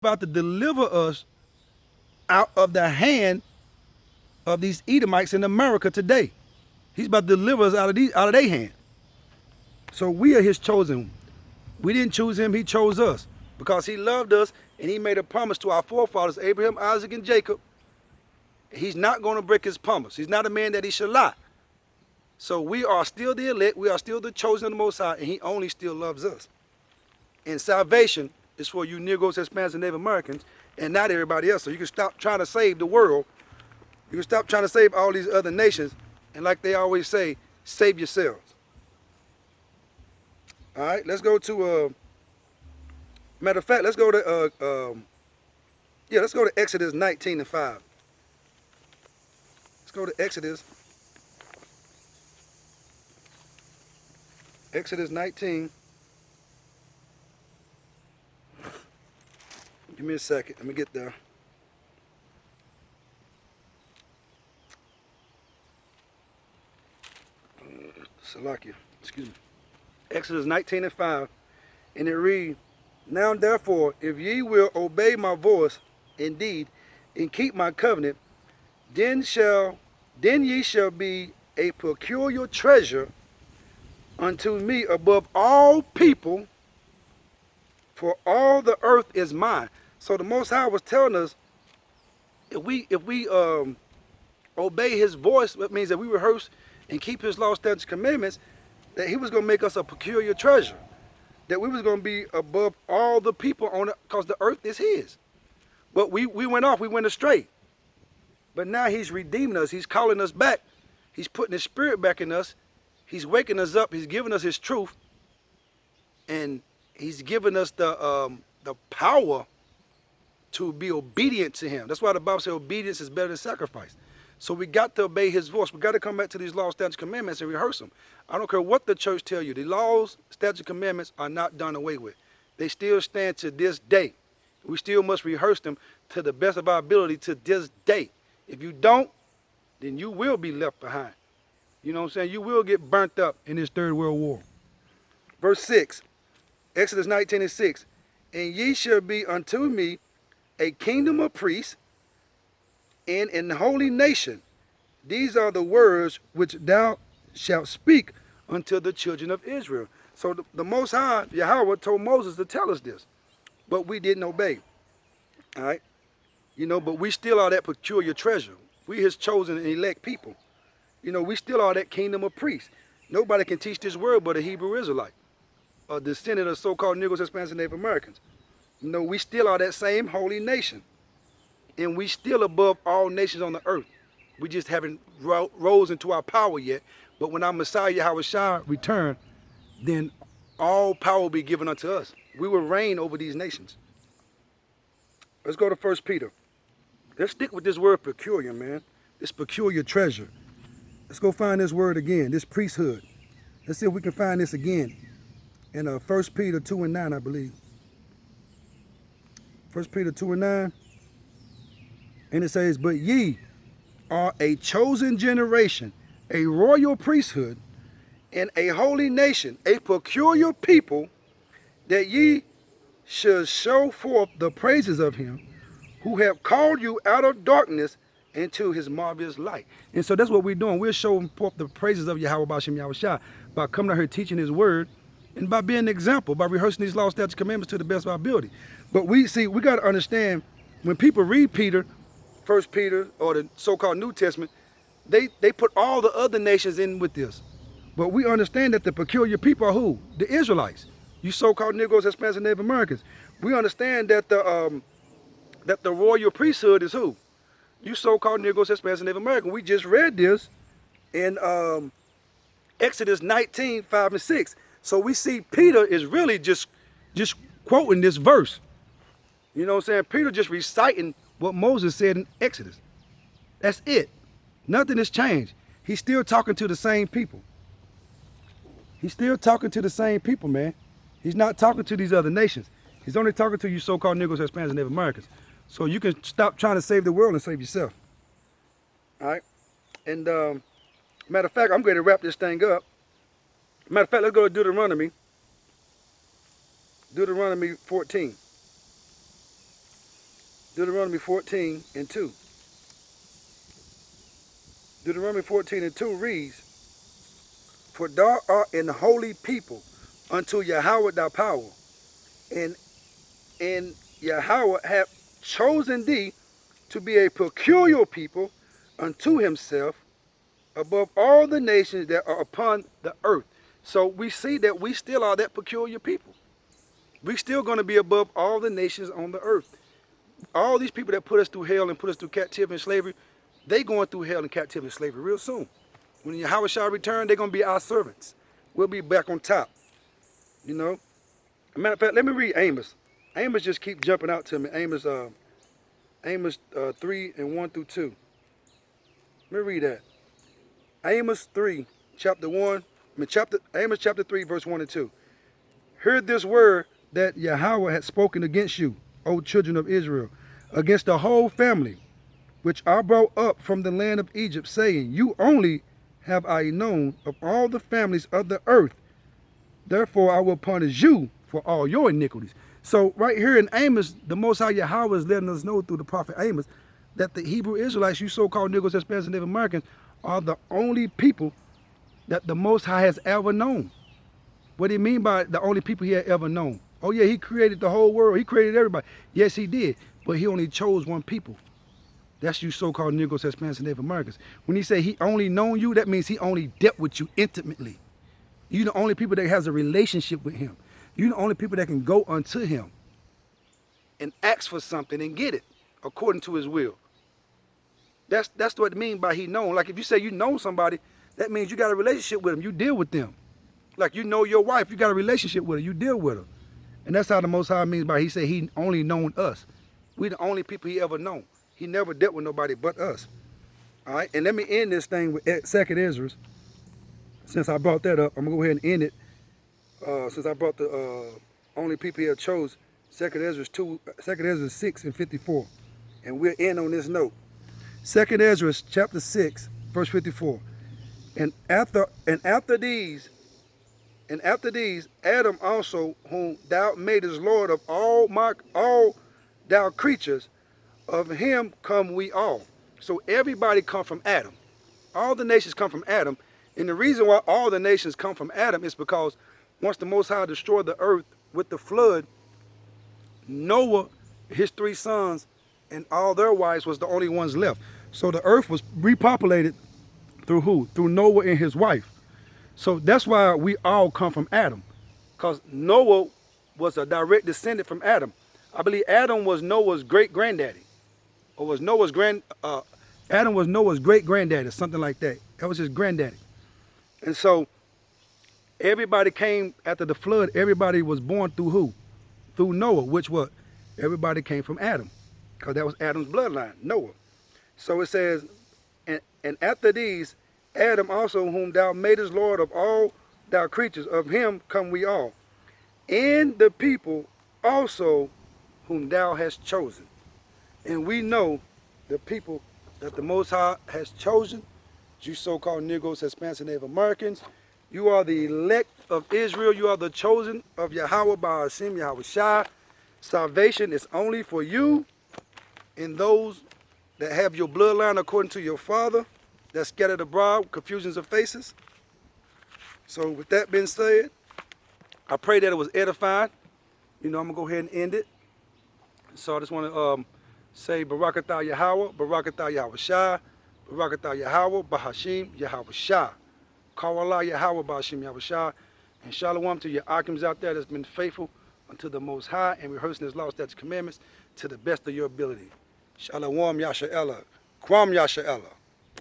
about to deliver us out of the hand of these Edomites in America today. He's about to deliver us out of their hand. So we are his chosen. We didn't choose him, he chose us. Because he loved us and he made a promise to our forefathers, Abraham, Isaac, and Jacob. He's not going to break his promise. He's not a man that he should lie. So we are still the elect, we are still the chosen of the Most High, and he only still loves us. And salvation is for you Negroes, Hispanics, and Native Americans, and not everybody else. So you can stop trying to save the world. You can stop trying to save all these other nations, and like they always say, save yourselves. All right, let's go to, matter of fact, let's go to, let's go to Exodus 19 and 5. Let's go to Exodus 19. Give me a second. Let me get there. Salakia. Excuse me. Exodus 19 and 5. And it reads, Now therefore, if ye will obey my voice indeed, and keep my covenant, then ye shall be a peculiar treasure unto me above all people, for all the earth is mine. So the Most High was telling us, if we obey his voice, that means that we rehearse and keep his law, statutes, commandments, that he was going to make us a peculiar treasure, that we was going to be above all the people on it, because the earth is his. But we went off, we went astray. But now he's redeeming us, he's calling us back, he's putting his spirit back in us, he's waking us up, he's giving us his truth, and he's given us the power to be obedient to him. That's why the Bible says obedience is better than sacrifice. So we got to obey his voice. We got to come back to these laws, statutes, commandments and rehearse them. I don't care what the church tell you. The laws, statutes, commandments are not done away with. They still stand to this day. We still must rehearse them to the best of our ability to this day. If you don't, then you will be left behind. You know what I'm saying? You will get burnt up in this third world war. Verse 6, Exodus 19 and 6. And ye shall be unto me a kingdom of priests and an holy nation. These are the words which thou shalt speak unto the children of Israel. So the Most High, Yahweh, told Moses to tell us this, but we didn't obey. All right? You know, but we still are that peculiar treasure. We his chosen and elect people. You know, we still are that kingdom of priests. Nobody can teach this word but a Hebrew Israelite, a descendant of so-called Negroes, Hispanics, and Native Americans. You know, we still are that same holy nation. And we still above all nations on the earth. We just haven't rose into our power yet. But when our Messiah, Yahweh Shai, return, then all power will be given unto us. We will reign over these nations. Let's go to 1 Peter. Let's stick with this word peculiar, man. This peculiar treasure. Let's go find this word again, this priesthood. Let's see if we can find this again in 1 Peter 2 and 9, I believe. 1 Peter 2 and 9. And it says, But ye are a chosen generation, a royal priesthood, and a holy nation, a peculiar people, that ye should show forth the praises of him who have called you out of darkness into his marvelous light. And so that's what we're doing. We're showing forth the praises of Yahweh B'Shem Yahweh Shai by coming out here teaching his word and by being an example, by rehearsing these laws, statutes, commandments to the best of our ability. But we got to understand, when people read Peter, 1 Peter, or the so-called New Testament, they put all the other nations in with this. But we understand that the peculiar people are who? The Israelites. You so-called Negroes, Hispanics, and Native Americans. We understand that the royal priesthood is who? You so-called Negroes, Hispanics, and Native Americans. We just read this in Exodus 19, 5 and 6. So we see Peter is really just quoting this verse. You know what I'm saying? Peter just reciting what Moses said in Exodus. That's it. Nothing has changed. He's still talking to the same people. He's still talking to the same people, man. He's not talking to these other nations. He's only talking to you so-called Negroes, Hispanics, and Native Americans. So you can stop trying to save the world and save yourself. All right? And matter of fact, I'm going to wrap this thing up. Matter of fact, let's go to Deuteronomy. Deuteronomy 14. Deuteronomy 14 and 2. Deuteronomy 14 and 2 reads, For thou art an holy people unto Yahweh thy power, and Yahweh hath chosen thee to be a peculiar people unto himself above all the nations that are upon the earth. So we see that we still are that peculiar people. We still going to be above all the nations on the earth. All these people that put us through hell and put us through captivity and slavery, they going through hell and captivity and slavery real soon. When Yahweh shall return, they're going to be our servants. We'll be back on top. You know? As a matter of fact, let me read Amos. Amos just keep jumping out to me. Amos 3 and 1 through 2. Let me read that. Amos 3, Amos chapter 3, verse 1 and 2. Hear this word that Yahweh had spoken against you, O children of Israel, against the whole family, which I brought up from the land of Egypt, saying, You only have I known of all the families of the earth. Therefore I will punish you for all your iniquities. So right here in Amos, the Most High Yahweh is letting us know through the prophet Amos that the Hebrew Israelites, you so-called Negroes, Hispanics, and Native Americans, are the only people that the Most High has ever known. What do you mean by the only people he had ever known? Oh yeah, he created the whole world. He created everybody. Yes, he did. But he only chose one people. That's you so-called Negroes, Hispanics, and Native Americans. When he say he only known you, that means he only dealt with you intimately. You're the only people that has a relationship with him. You're the only people that can go unto him and ask for something and get it according to his will. That's what it means by he known. Like if you say you know somebody, that means you got a relationship with them. You deal with them. Like you know your wife, you got a relationship with her. You deal with her. And that's how the Most High means by he said he only known us. We the only people he ever known. He never dealt with nobody but us. All right, and let me end this thing with 2nd Ezra. Since I brought that up, I'm going to go ahead and end it. Since I brought the only people he had chose, 2nd Ezra 6 and 54. And we'll end on this note. 2nd Ezra chapter 6, verse 54. And after these, Adam also, whom thou madest Lord of all thou creatures, of him come we all. So everybody come from Adam. All the nations come from Adam. And the reason why all the nations come from Adam is because once the Most High destroyed the earth with the flood, Noah, his 3 sons, and all their wives was the only ones left. So the earth was repopulated through who? Through Noah and his wife. So that's why we all come from Adam. Because Noah was a direct descendant from Adam. I believe Adam was Noah's great-granddaddy. Or was Noah's Adam was Noah's great-granddaddy, something like that. That was his granddaddy. And so everybody came after the flood. Everybody was born through who? Through Noah, which what? Everybody came from Adam. Because that was Adam's bloodline, Noah. So it says, and after these, Adam also, whom thou madest Lord of all thou creatures, of him come we all. And the people also whom thou hast chosen. And we know the people that the Most High has chosen, you so-called Negroes, Hispanics, and Native Americans. You are the elect of Israel. You are the chosen of Yahweh by Hashem, Yahweh Shai. Salvation is only for you and those that have your bloodline according to your father, that scattered abroad, confusions of faces. So with that being said, I pray that it was edified. You know, I'm going to go ahead and end it. So I just want to say Barakatah Yahweh, Barakatah Yahweh Shai, Barakatah Yahweh, Bahashim, Yahweh Shai. Kawallah Yahweh, Bahashim, Yahweh Shai. And shalom to your Akims out there that's been faithful unto the Most High and rehearsing his law, statutes, commandments to the best of your ability. Shalom Yasha'Allah, Kwam Yasha'Allah.